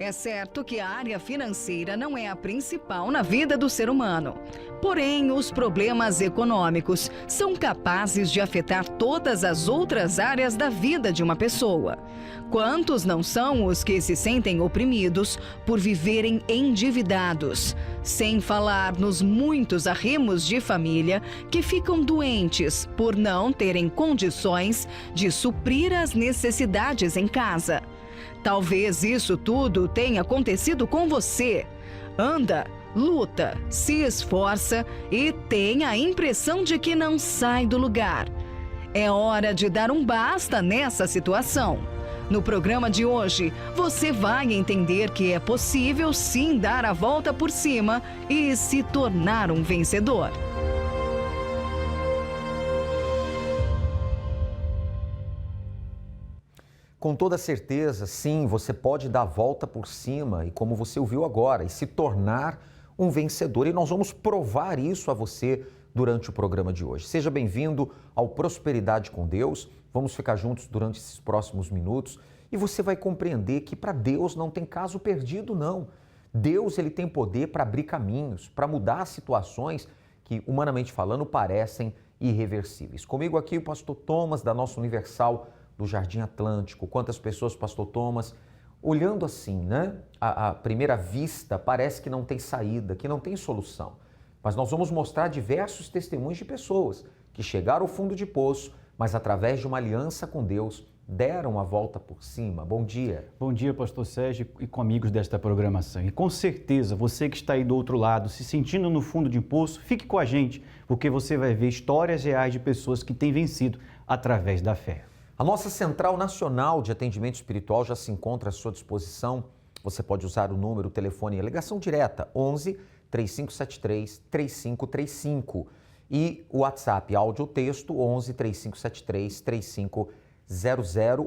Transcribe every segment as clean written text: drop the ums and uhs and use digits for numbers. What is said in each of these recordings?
É certo que a área financeira não é a principal na vida do ser humano. Porém, os problemas econômicos são capazes de afetar todas as outras áreas da vida de uma pessoa. Quantos não são os que se sentem oprimidos por viverem endividados? Sem falar nos muitos arrimos de família que ficam doentes por não terem condições de suprir as necessidades em casa. Talvez isso tudo tenha acontecido com você. Anda, luta, se esforça e tem a impressão de que não sai do lugar. É hora de dar um basta nessa situação. No programa de hoje, você vai entender que é possível sim dar a volta por cima e se tornar um vencedor. Com toda certeza, sim, você pode dar a volta por cima e, como você ouviu agora, e se tornar um vencedor. E nós vamos provar isso a você durante o programa de hoje. Seja bem-vindo ao Prosperidade com Deus. Vamos ficar juntos durante esses próximos minutos e você vai compreender que para Deus não tem caso perdido, não. Deus, ele tem poder para abrir caminhos, para mudar situações que, humanamente falando, parecem irreversíveis. Comigo aqui o pastor Thomas, da nossa Universal do Jardim Atlântico. Quantas pessoas, pastor Thomas, olhando assim, né? À primeira vista, parece que não tem saída, que não tem solução. Mas nós vamos mostrar diversos testemunhos de pessoas que chegaram ao fundo de poço, mas através de uma aliança com Deus, deram a volta por cima. Bom dia. Bom dia, pastor Sérgio e com amigos desta programação. E com certeza, você que está aí do outro lado, se sentindo no fundo de poço, fique com a gente, porque você vai ver histórias reais de pessoas que têm vencido através da fé. A nossa Central Nacional de Atendimento Espiritual já se encontra à sua disposição. Você pode usar o número, o telefone e a ligação direta 11 3573 3535 e o WhatsApp áudio ou texto 11 3573 3500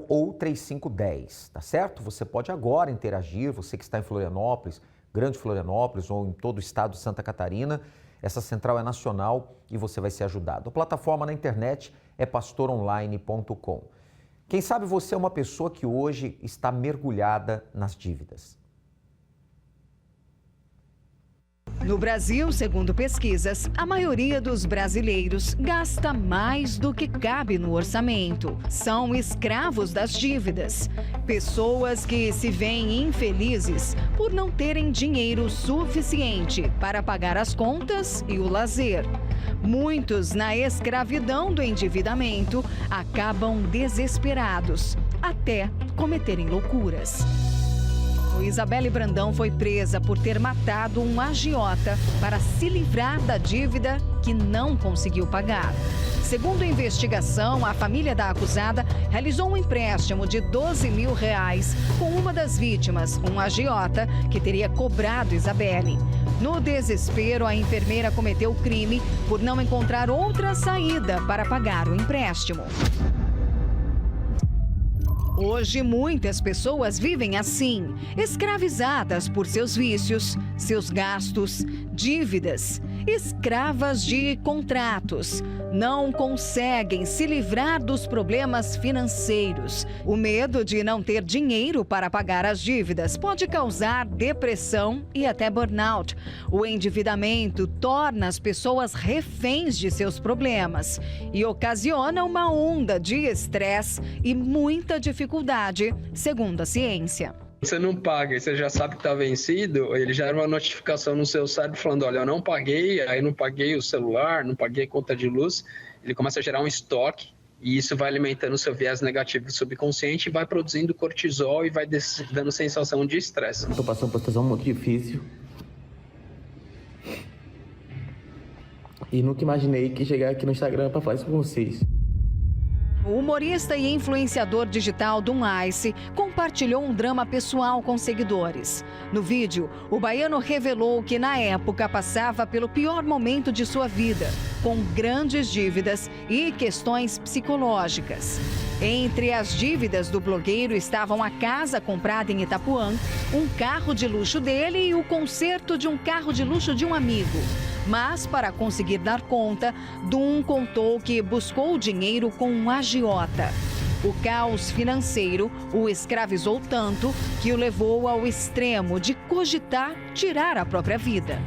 ou 3510, tá certo? Você pode agora interagir, você que está em Florianópolis, Grande Florianópolis ou em todo o estado de Santa Catarina. Essa central é nacional e você vai ser ajudado. A plataforma na internet é pastoronline.com. Quem sabe você é uma pessoa que hoje está mergulhada nas dívidas. No Brasil, segundo pesquisas, a maioria dos brasileiros gasta mais do que cabe no orçamento. São escravos das dívidas. Pessoas que se veem infelizes por não terem dinheiro suficiente para pagar as contas e o lazer. Muitos, na escravidão do endividamento, acabam desesperados, até cometerem loucuras. Isabelle Brandão foi presa por ter matado um agiota para se livrar da dívida que não conseguiu pagar. Segundo a investigação, a família da acusada realizou um empréstimo de R$12 mil com uma das vítimas, um agiota, que teria cobrado Isabelle. No desespero, a enfermeira cometeu o crime por não encontrar outra saída para pagar o empréstimo. Hoje, muitas pessoas vivem assim, escravizadas por seus vícios, seus gastos, dívidas, escravas de contratos. Não conseguem se livrar dos problemas financeiros. O medo de não ter dinheiro para pagar as dívidas pode causar depressão e até burnout. O endividamento torna as pessoas reféns de seus problemas e ocasiona uma onda de estresse e muita dificuldade, segundo a ciência. Você não paga e você já sabe que está vencido, ele gera uma notificação no seu cérebro falando, olha, eu não paguei, aí não paguei o celular, não paguei a conta de luz. Ele começa a gerar um estoque e isso vai alimentando o seu viés negativo do subconsciente e vai produzindo cortisol e vai dando sensação de estresse. Estou passando por uma situação muito difícil e nunca imaginei que chegar aqui no Instagram para falar isso com vocês. O humorista e influenciador digital Dum Ice compartilhou um drama pessoal com seguidores. No vídeo, o baiano revelou que na época passava pelo pior momento de sua vida, com grandes dívidas e questões psicológicas. Entre as dívidas do blogueiro estavam a casa comprada em Itapuã, um carro de luxo dele e o conserto de um carro de luxo de um amigo. Mas, para conseguir dar conta, Dum contou que buscou o dinheiro com um agiota. O caos financeiro o escravizou tanto que o levou ao extremo de cogitar tirar a própria vida.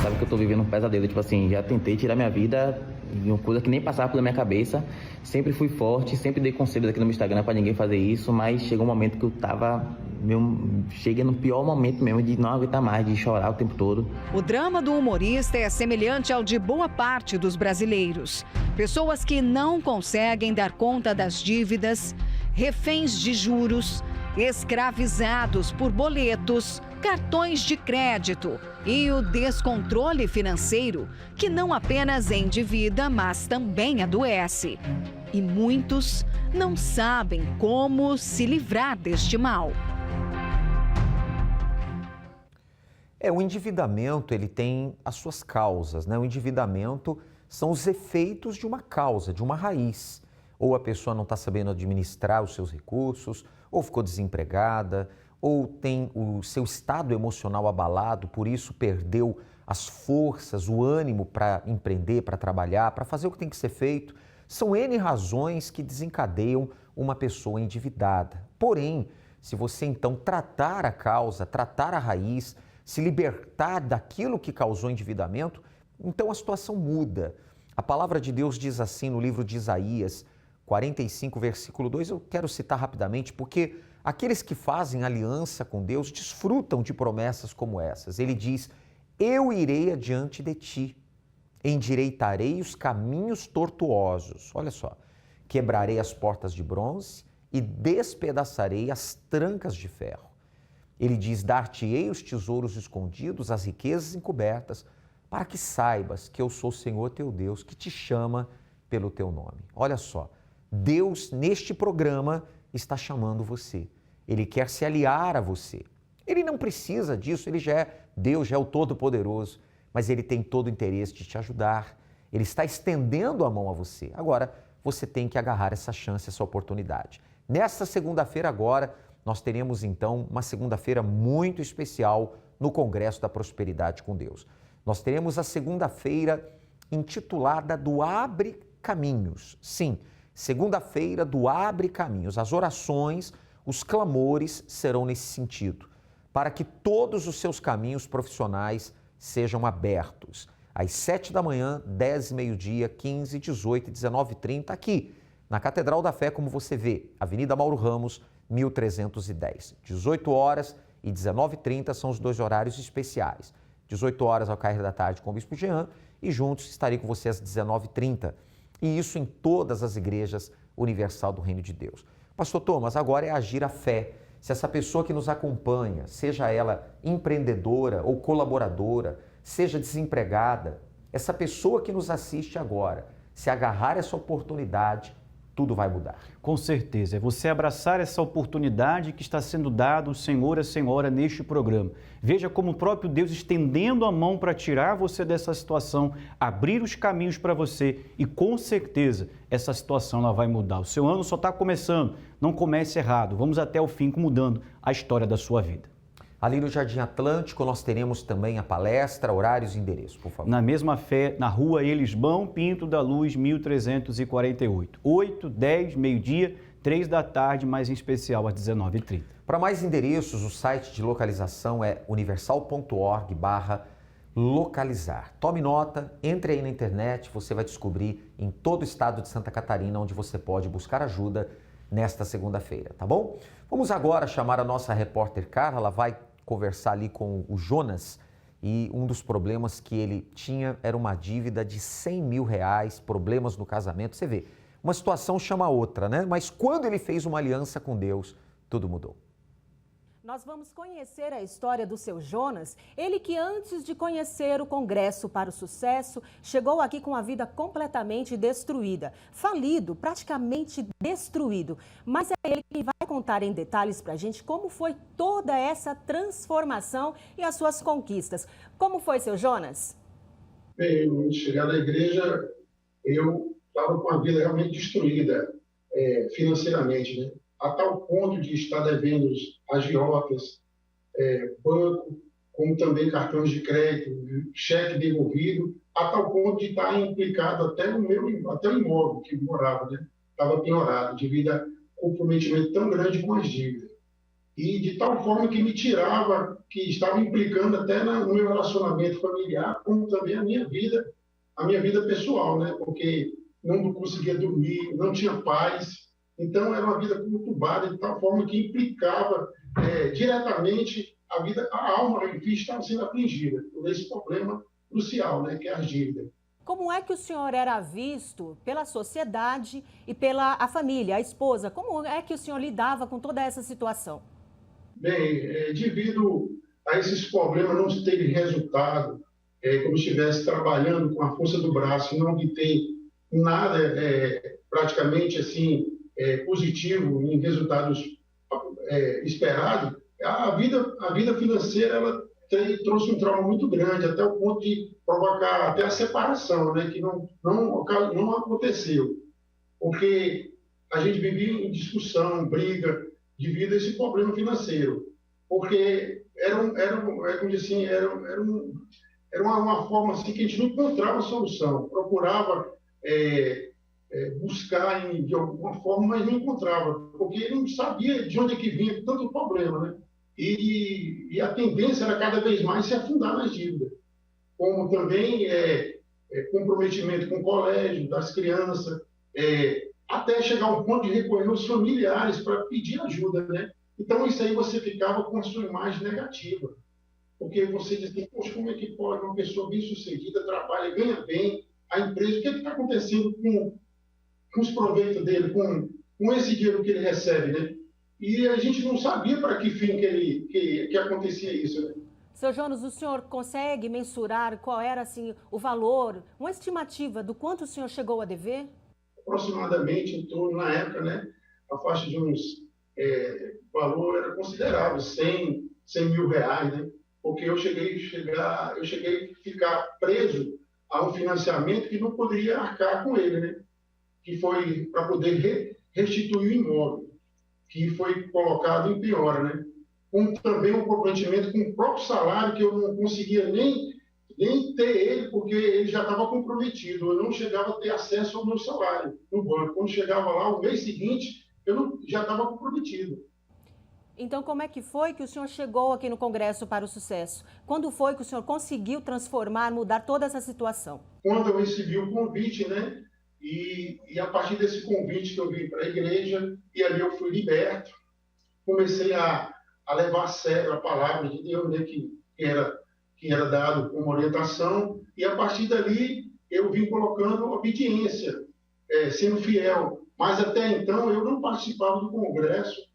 Sabe que eu tô vivendo um pesadelo, tipo assim, já tentei tirar minha vida, uma coisa que nem passava pela minha cabeça. Sempre fui forte, sempre dei conselhos aqui no meu Instagram pra ninguém fazer isso, mas chegou um momento que eu tava cheguei no pior momento mesmo de não aguentar mais, de chorar o tempo todo. O drama do humorista é semelhante ao de boa parte dos brasileiros. Pessoas que não conseguem dar conta das dívidas, reféns de juros, escravizados por boletos, cartões de crédito e o descontrole financeiro, que não apenas endivida, mas também adoece. E muitos não sabem como se livrar deste mal. O endividamento, ele tem as suas causas, né? O endividamento são os efeitos de uma causa, de uma raiz. Ou a pessoa não está sabendo administrar os seus recursos, ou ficou desempregada, ou tem o seu estado emocional abalado, por isso perdeu as forças, o ânimo para empreender, para trabalhar, para fazer o que tem que ser feito. São N razões que desencadeiam uma pessoa endividada. Porém, se você então tratar a causa, tratar a raiz, se libertar daquilo que causou endividamento, então a situação muda. A palavra de Deus diz assim no livro de Isaías 45, versículo 2, eu quero citar rapidamente, porque aqueles que fazem aliança com Deus desfrutam de promessas como essas. Ele diz: eu irei adiante de ti, endireitarei os caminhos tortuosos. Olha só, quebrarei as portas de bronze e despedaçarei as trancas de ferro. Ele diz: dar-te-ei os tesouros escondidos, as riquezas encobertas, para que saibas que eu sou o Senhor teu Deus, que te chama pelo teu nome. Olha só, Deus neste programa está chamando você. Ele quer se aliar a você. Ele não precisa disso, ele já é Deus, já é o Todo-Poderoso, mas ele tem todo o interesse de te ajudar. Ele está estendendo a mão a você. Agora, você tem que agarrar essa chance, essa oportunidade. Nesta segunda-feira agora, nós teremos então uma segunda-feira muito especial no Congresso da Prosperidade com Deus. Nós teremos a segunda-feira intitulada do Abre Caminhos. Sim, segunda-feira do Abre Caminhos. As orações, os clamores serão nesse sentido, para que todos os seus caminhos profissionais sejam abertos. Às 7 da manhã, 10, meio-dia, 15, 18 e 19h30, aqui na Catedral da Fé, como você vê, Avenida Mauro Ramos, 1310. 18 horas e 19h30 são os dois horários especiais. 18 horas ao cair da tarde com o Bispo Jean e juntos estarei com você às 19h30. E isso em todas as igrejas universal do Reino de Deus. Pastor Thomas, agora é agir a fé. Se essa pessoa que nos acompanha, seja ela empreendedora ou colaboradora, seja desempregada, essa pessoa que nos assiste agora, se agarrar essa oportunidade, tudo vai mudar. Com certeza, é você abraçar essa oportunidade que está sendo dada, o Senhor e a Senhora, neste programa. Veja como o próprio Deus estendendo a mão para tirar você dessa situação, abrir os caminhos para você e com certeza essa situação ela vai mudar. O seu ano só está começando, não comece errado, vamos até o fim mudando a história da sua vida. Ali no Jardim Atlântico, nós teremos também a palestra, horários e endereço, por favor. Na mesma fé, na rua Elisbão Pinto da Luz, 1348. 8, 10, meio-dia, 3 da tarde, mais em especial às 19h30. Para mais endereços, o site de localização é universal.org/localizar. Tome nota, entre aí na internet, você vai descobrir em todo o estado de Santa Catarina onde você pode buscar ajuda nesta segunda-feira, tá bom? Vamos agora chamar a nossa repórter Carla, ela vai conversar ali com o Jonas e um dos problemas que ele tinha era uma dívida de R$100 mil, problemas no casamento. Você vê, uma situação chama a outra, né? Mas quando ele fez uma aliança com Deus, tudo mudou. Nós vamos conhecer a história do seu Jonas, ele que antes de conhecer o Congresso para o Sucesso, chegou aqui com a vida completamente destruída, falido, praticamente destruído. Mas é ele quem vai contar em detalhes para a gente como foi toda essa transformação e as suas conquistas. Como foi, seu Jonas? Bem, antes de chegar na igreja, eu estava com a vida realmente destruída financeiramente, né? A tal ponto de estar devendo agiotas, banco, como também cartões de crédito, cheque devolvido, a tal ponto de estar implicado até o imóvel que morava, né? Estava piorado devido comprometimento tão grande com as dívidas. E de tal forma que me tirava, que estava implicando até no meu relacionamento familiar, como também a minha vida pessoal, né? Porque não conseguia dormir, não tinha paz. Então, era uma vida conturbada, de tal forma que implicava diretamente a alma estava sendo atingida por esse problema crucial, né? Que é a dívida. Como é que o senhor era visto pela sociedade e pela família, a esposa? Como é que o senhor lidava com toda essa situação? Bem, devido a esses problemas não terem resultado, como se estivesse trabalhando com a força do braço e não obter nada praticamente assim positivo em resultados esperados, a vida financeira ela trouxe um trauma muito grande, até o ponto de provocar até a separação, né, que não aconteceu, porque a gente vivia em discussão, briga, devido a esse problema financeiro, porque era uma forma assim que a gente não encontrava solução, procurava buscar de alguma forma, mas não encontrava, porque ele não sabia de onde é que vinha tanto problema, né? E a tendência era cada vez mais se afundar nas dívidas, como também comprometimento com o colégio, das crianças, até chegar a um ponto de recorrer aos familiares para pedir ajuda, né? Então, isso aí você ficava com a sua imagem negativa, porque você diz assim, poxa, como é que pode uma pessoa bem-sucedida, trabalha, ganha bem, a empresa, o que está acontecendo com os proveitos dele, com esse dinheiro que ele recebe, né? E a gente não sabia para que fim que acontecia isso, né? Seu Jonas, o senhor consegue mensurar qual era assim, o valor, uma estimativa do quanto o senhor chegou a dever? Aproximadamente, em torno, na época, né, a faixa de uns valor era considerável, 100 mil reais, né? Porque eu cheguei a ficar preso a um financiamento que não poderia arcar com ele, né? Que foi para poder restituir o imóvel, que foi colocado em piora, né? Com também um comprometimento com o próprio salário, que eu não conseguia nem ter ele, porque ele já estava comprometido. Eu não chegava a ter acesso ao meu salário no banco. Quando chegava lá, o mês seguinte, já estava comprometido. Então, como é que foi que o senhor chegou aqui no Congresso para o Sucesso? Quando foi que o senhor conseguiu transformar, mudar toda essa situação? Quando eu recebi o convite, né? E a partir desse convite que eu vim para a igreja, e ali eu fui liberto, comecei a levar a sério a palavra de Deus, né, que era dado como orientação, e a partir dali eu vim colocando obediência, sendo fiel. Mas até então eu não participava do Congresso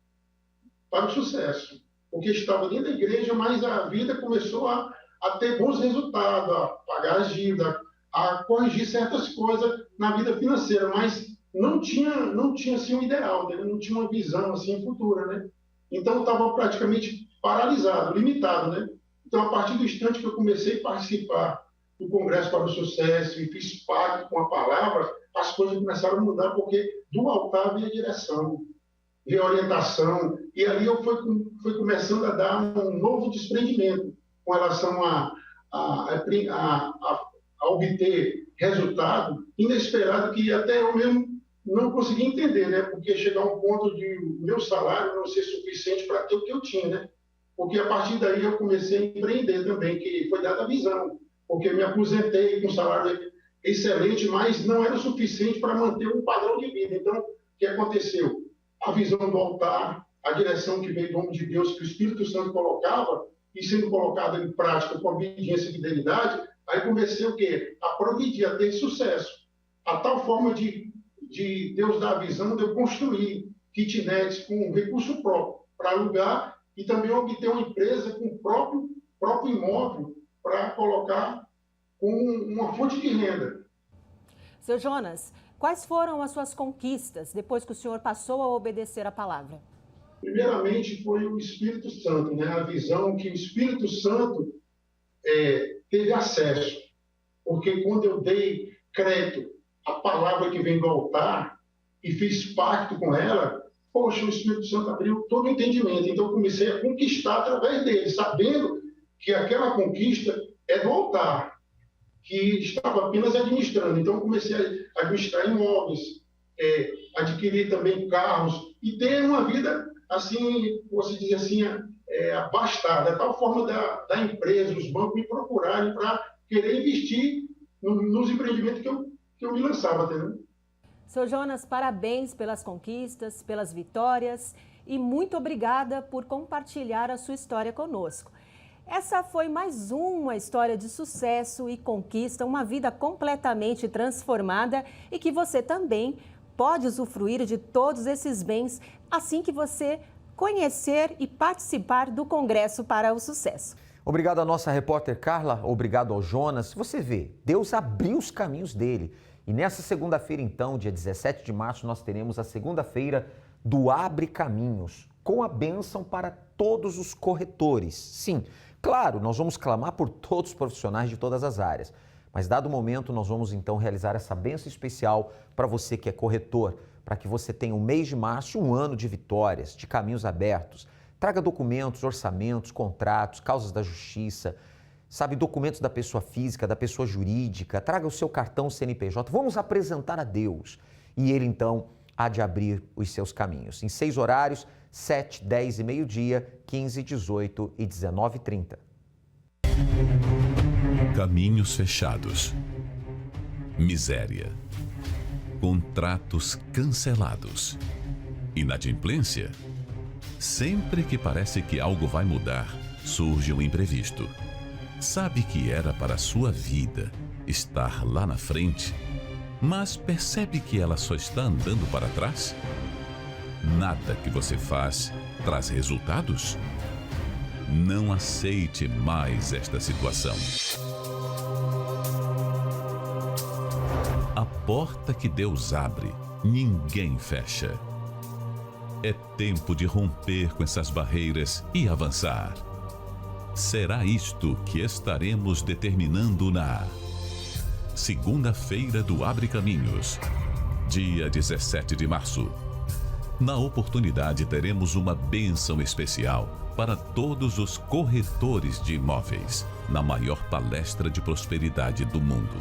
para o Sucesso, porque estava dentro da igreja, mas a vida começou a ter bons resultados, a pagar as dívidas, a corrigir certas coisas na vida financeira, mas não tinha assim um ideal, né? Não tinha uma visão assim futura, né? Então eu estava praticamente paralisado, limitado, né? Então a partir do instante que eu comecei a participar do Congresso para o Sucesso e fiz pacto com a palavra, as coisas começaram a mudar, porque do altar veio a direção, veio a orientação, e ali eu fui começando a dar um novo desprendimento com relação a obter resultado inesperado que até eu mesmo não conseguia entender, né? Porque chegar a um ponto de meu salário não ser suficiente para ter o que eu tinha, né? Porque a partir daí eu comecei a empreender também, que foi dada a visão, porque me aposentei com um salário excelente, mas não era suficiente para manter um padrão de vida. Então, o que aconteceu? A visão do altar, a direção que veio do homem de Deus, que o Espírito Santo colocava, e sendo colocada em prática com obediência e fidelidade, aí comecei o quê? A progredir, a ter sucesso. A tal forma de Deus dar a visão de eu construir kitnets com recurso próprio para alugar e também obter uma empresa com o próprio imóvel para colocar com uma fonte de renda. Seu Jonas, quais foram as suas conquistas depois que o senhor passou a obedecer a palavra? Primeiramente foi o Espírito Santo, né? A visão que o Espírito Santo teve acesso. Porque quando eu dei crédito à palavra que vem do altar e fiz pacto com ela, poxa, o Espírito Santo abriu todo o entendimento. Então eu comecei a conquistar através dele, sabendo que aquela conquista é do altar, que estava apenas administrando. Então eu comecei a administrar imóveis, adquirir também carros e ter uma vida, assim, você diz assim, abastada, de tal forma da empresa, os bancos me procurarem para querer investir nos empreendimentos que eu me lançava, entendeu? Seu Jonas, parabéns pelas conquistas, pelas vitórias e muito obrigada por compartilhar a sua história conosco. Essa foi mais uma história de sucesso e conquista, uma vida completamente transformada e que você também pode usufruir de todos esses bens assim que você conhecer e participar do Congresso para o Sucesso. Obrigado à nossa repórter Carla, obrigado ao Jonas. Você vê, Deus abriu os caminhos dele. E nessa segunda-feira, então, dia 17 de março, nós teremos a segunda-feira do Abre Caminhos, com a bênção para todos os corretores. Sim, claro, nós vamos clamar por todos os profissionais de todas as áreas. Mas, dado o momento, nós vamos então realizar essa bênção especial para você que é corretor, para que você tenha o mês de março, um ano de vitórias, de caminhos abertos. Traga documentos, orçamentos, contratos, causas da justiça, sabe, documentos da pessoa física, da pessoa jurídica. Traga o seu cartão CNPJ. Vamos apresentar a Deus. E Ele, então, há de abrir os seus caminhos. Em 6 horários, 7, 10 e meio-dia, 15, 18 e 19h30. Caminhos fechados. Miséria. Contratos cancelados. Inadimplência. Sempre que parece que algo vai mudar, surge um imprevisto. Sabe que era para a sua vida estar lá na frente, mas percebe que ela só está andando para trás? Nada que você faz traz resultados? Não aceite mais esta situação. A porta que Deus abre, ninguém fecha. É tempo de romper com essas barreiras e avançar. Será isto que estaremos determinando na segunda-feira do Abre Caminhos, dia 17 de março. Na oportunidade, teremos uma bênção especial para todos os corretores de imóveis, na maior palestra de prosperidade do mundo.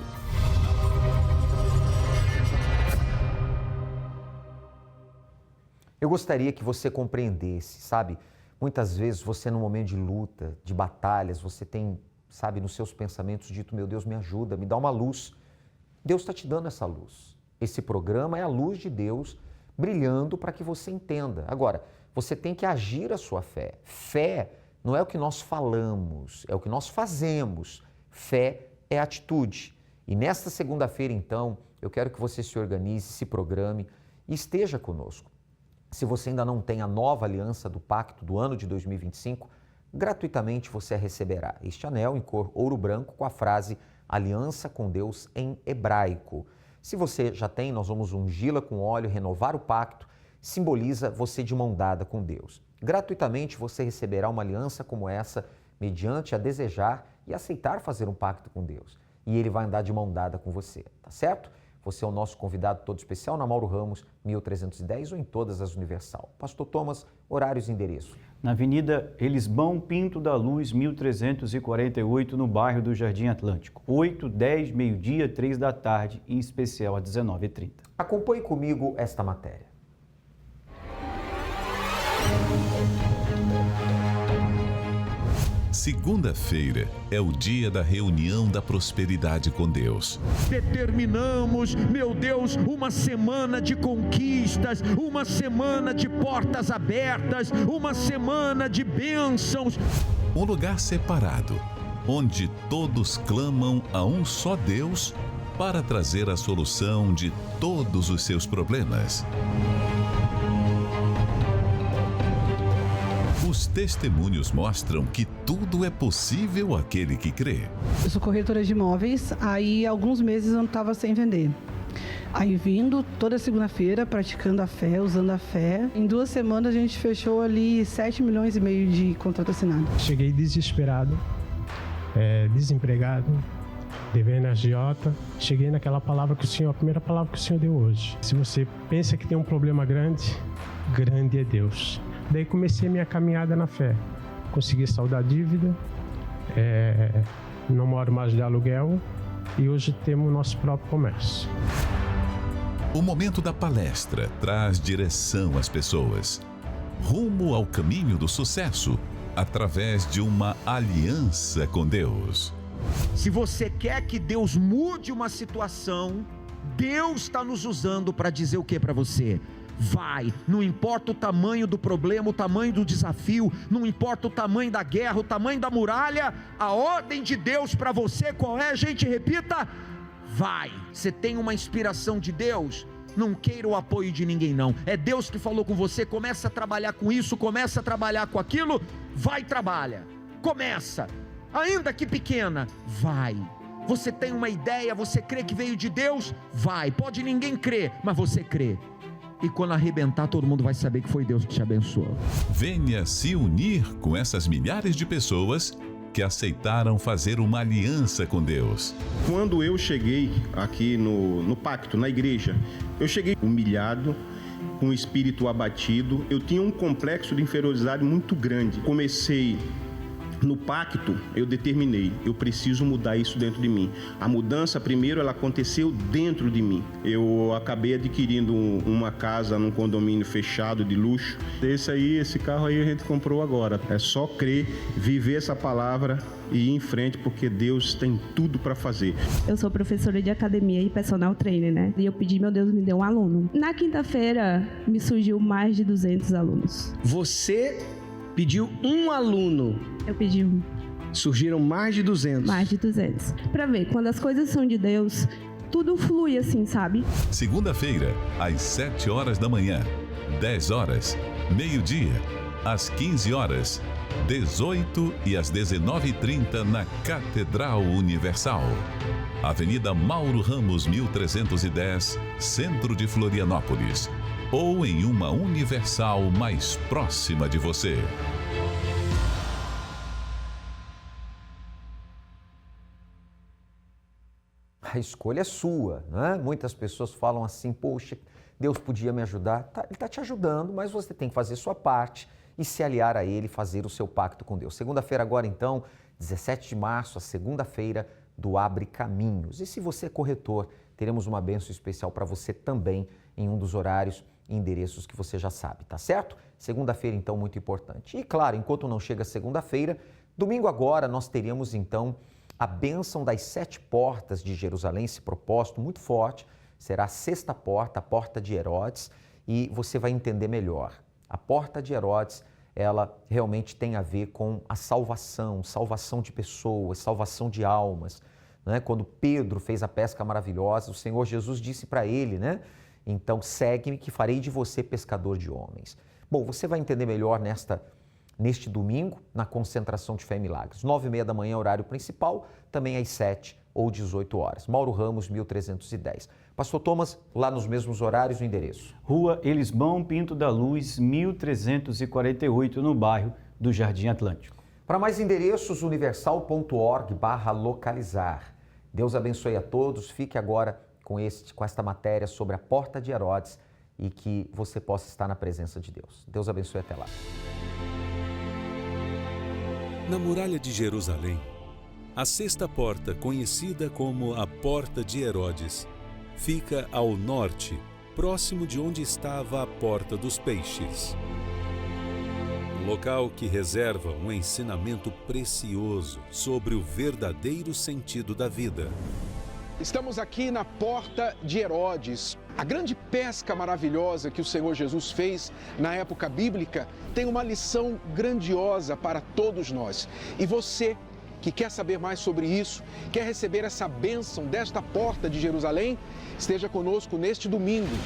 Eu gostaria que você compreendesse, sabe? Muitas vezes você, num momento de luta, de batalhas, você tem, sabe, nos seus pensamentos dito, meu Deus, me ajuda, me dá uma luz. Deus está te dando essa luz. Esse programa é a luz de Deus brilhando para que você entenda. Agora, você tem que agir a sua fé. Fé não é o que nós falamos, é o que nós fazemos. Fé é atitude. E nesta segunda-feira, então, eu quero que você se organize, se programe e esteja conosco. Se você ainda não tem a nova aliança do pacto do ano de 2025, gratuitamente você a receberá. Este anel em cor ouro branco com a frase Aliança com Deus em hebraico. Se você já tem, nós vamos ungí-la com óleo, renovar o pacto, simboliza você de mão dada com Deus. Gratuitamente você receberá uma aliança como essa, mediante a desejar e aceitar fazer um pacto com Deus. E Ele vai andar de mão dada com você, tá certo? Você é o nosso convidado todo especial na Mauro Ramos, 1310 ou em todas as Universal. Pastor Thomas, horários e endereço. Na Avenida Elisbão Pinto da Luz, 1348, no bairro do Jardim Atlântico. 8, 10, meio-dia, 3 da tarde, em especial às 19h30. Acompanhe comigo esta matéria. Segunda-feira é o dia da reunião da prosperidade com Deus. Determinamos, meu Deus, uma semana de conquistas, uma semana de portas abertas, uma semana de bênçãos. Um lugar separado, onde todos clamam a um só Deus para trazer a solução de todos os seus problemas. Os testemunhos mostram que tudo é possível àquele que crê. Eu sou corretora de imóveis, aí há alguns meses eu não estava sem vender. Aí vindo toda segunda-feira, praticando a fé, usando a fé. Em 2 semanas a gente fechou ali 7,5 milhões de contrato assinado. Cheguei desesperado, desempregado, devendo agiota. Cheguei naquela palavra que o Senhor, a primeira palavra que o Senhor deu hoje. Se você pensa que tem um problema grande, grande é Deus. Daí comecei a minha caminhada na fé. Consegui saldar a dívida, não moro mais de aluguel e hoje temos o nosso próprio comércio. O momento da palestra traz direção às pessoas, rumo ao caminho do sucesso, através de uma aliança com Deus. Se você quer que Deus mude uma situação, Deus está nos usando para dizer o que para você? Vai, não importa o tamanho do problema, o tamanho do desafio, não importa o tamanho da guerra, o tamanho da muralha, a ordem de Deus para você qual é? Gente, repita: vai. Você tem uma inspiração de Deus? Não queira o apoio de ninguém não, é Deus que falou com você. Começa a trabalhar com isso, começa a trabalhar com aquilo, vai, trabalha, começa, ainda que pequena, vai. Você tem uma ideia, você crê que veio de Deus? Vai, pode ninguém crer, mas você crê. E quando arrebentar, todo mundo vai saber que foi Deus que te abençoou. Venha se unir com essas milhares de pessoas que aceitaram fazer uma aliança com Deus. Quando eu cheguei aqui no pacto, na igreja, eu cheguei humilhado, com o espírito abatido, eu tinha um complexo de inferioridade muito grande. Comecei no pacto, eu determinei, eu preciso mudar isso dentro de mim. A mudança, primeiro, ela aconteceu dentro de mim. Eu acabei adquirindo uma casa num condomínio fechado de luxo. Esse carro aí a gente comprou agora. É só crer, viver essa palavra e ir em frente, porque Deus tem tudo para fazer. Eu sou professora de academia e personal trainer, né? E eu pedi, meu Deus, me dê um aluno. Na quinta-feira, me surgiu mais de 200 alunos. Você pediu um aluno. Eu pedi um. Surgiram mais de 200. Mais de 200. Para ver, quando as coisas são de Deus, tudo flui assim, sabe? Segunda-feira, às 7 horas da manhã, 10 horas, meio-dia, às 15 horas, 18 e às 19h30 na Catedral Universal. Avenida Mauro Ramos, 1310, Centro de Florianópolis. Ou em uma Universal mais próxima de você. A escolha é sua, né? Muitas pessoas falam assim: poxa, Deus podia me ajudar. Ele está te ajudando, mas você tem que fazer sua parte e se aliar a Ele, fazer o seu pacto com Deus. Segunda-feira agora então, 17 de março, a segunda-feira do Abre Caminhos. E se você é corretor, teremos uma bênção especial para você também em um dos horários e endereços que você já sabe, tá certo? Segunda-feira, então, muito importante. E claro, enquanto não chega segunda-feira, domingo agora nós teremos então a bênção das 7 portas de Jerusalém, esse propósito muito forte. Será a 6ª porta, a porta de Herodes, e você vai entender melhor. A porta de Herodes, ela realmente tem a ver com a salvação de pessoas, salvação de almas, né? Quando Pedro fez a pesca maravilhosa, o Senhor Jesus disse para ele, né? Então, segue-me que farei de você pescador de homens. Bom, você vai entender melhor neste domingo, na concentração de Fé e Milagres. 9h30 da manhã, horário principal, também às 7 ou 18 horas. Mauro Ramos, 1310. Pastor Thomas, lá nos mesmos horários, o endereço. Rua Elisbão Pinto da Luz, 1348, no bairro do Jardim Atlântico. Para mais endereços, universal.org/localizar. Deus abençoe a todos. Fique agora com esta matéria sobre a porta de Herodes e que você possa estar na presença de Deus. Deus abençoe, até lá. Na muralha de Jerusalém, a 6ª porta, conhecida como a Porta de Herodes, fica ao norte, próximo de onde estava a Porta dos Peixes. Um local que reserva um ensinamento precioso sobre o verdadeiro sentido da vida. Estamos aqui na Porta de Herodes. A grande pesca maravilhosa que o Senhor Jesus fez na época bíblica tem uma lição grandiosa para todos nós. E você que quer saber mais sobre isso, quer receber essa bênção desta Porta de Jerusalém, esteja conosco neste domingo.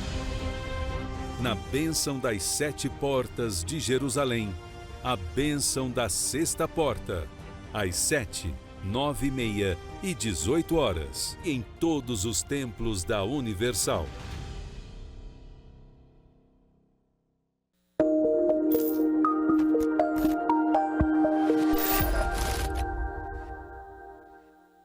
Na bênção das 7 portas de Jerusalém, a bênção da 6ª porta, às 7, 9h30 e 18 horas, em todos os templos da Universal.